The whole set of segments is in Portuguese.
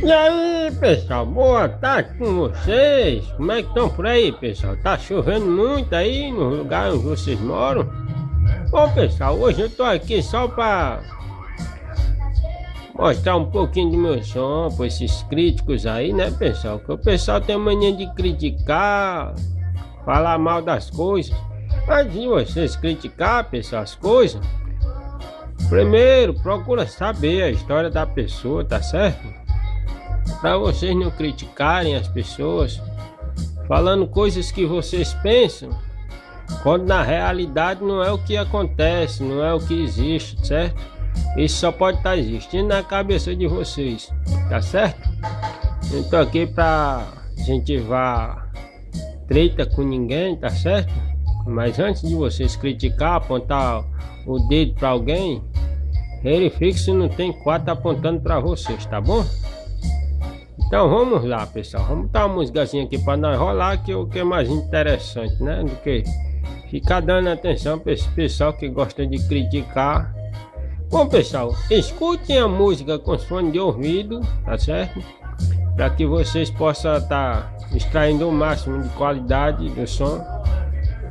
E aí, pessoal, boa tarde com vocês. Como é que estão por aí, pessoal? Tá chovendo muito aí no lugar onde vocês moram? Bom, pessoal, hoje eu tô aqui só pra mostrar um pouquinho do meu som pra esses críticos aí, né, pessoal? Que o pessoal tem mania de criticar, falar mal das coisas. Antes de vocês criticar, pessoal, as coisas, primeiro procura saber a história da pessoa, tá certo? Para vocês não criticarem as pessoas falando coisas que vocês pensam, quando na realidade não é o que acontece, não é o que existe, certo? Isso só pode estar existindo na cabeça de vocês, tá certo? Eu tô aqui para incentivar treta com ninguém, tá certo? Mas antes de vocês criticar, apontar o dedo para alguém, verifique se não tem quatro apontando para vocês, tá bom? Então vamos lá, pessoal, vamos dar uma musicazinha aqui para nós rolar, que é o que é mais interessante, né? Do que ficar dando atenção para esse pessoal que gosta de criticar. Bom, pessoal, escutem a música com fone de ouvido, tá certo? Para que vocês possam estar extraindo o máximo de qualidade do som.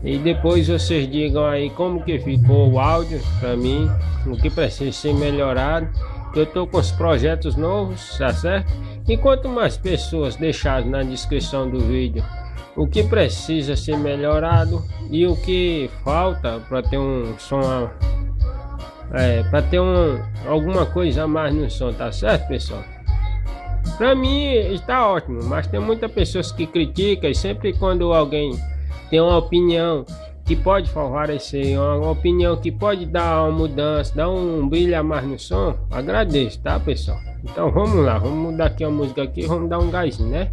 E depois vocês digam aí como que ficou o áudio para mim, o que precisa ser melhorado. Eu tô com os projetos novos, tá certo? E quanto mais pessoas deixarem na descrição do vídeo o que precisa ser melhorado e o que falta para ter um som, para ter alguma coisa a mais no som, tá certo, pessoal? Para mim está ótimo, mas tem muitas pessoas que criticam, e sempre quando alguém tem uma opinião que pode favorecer, uma opinião que pode dar uma mudança, dar um brilho a mais no som, agradeço, tá, pessoal? Então vamos lá, vamos mudar aqui a música aqui, vamos dar um gásinho, né?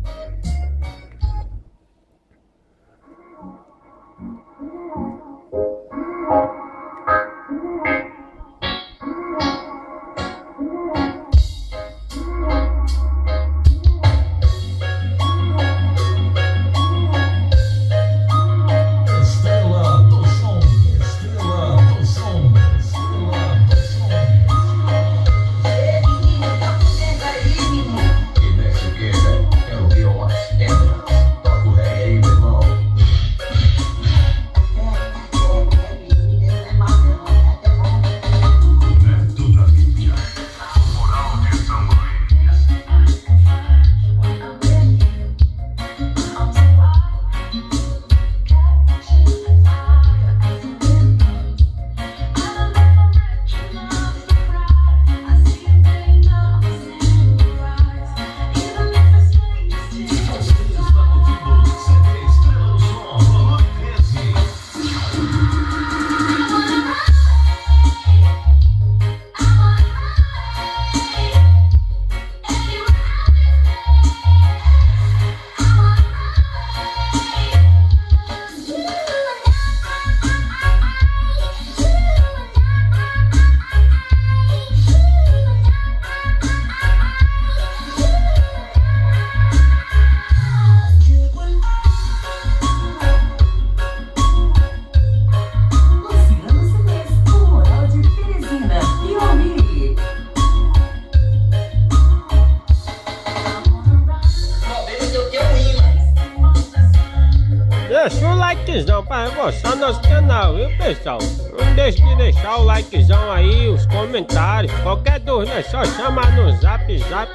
Deixa o likezão para reforçar nosso canal, viu, pessoal? Não deixe de deixar o likezão aí, os comentários. Qualquer dúvida é só chamar no zap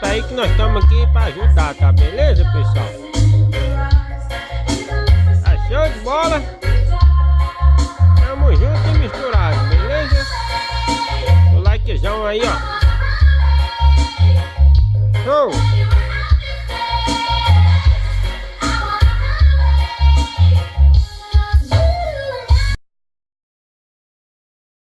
aí que nós estamos aqui para ajudar, tá beleza, pessoal? Tá show de bola? Tamo junto e misturado, beleza? O likezão aí, ó. Show!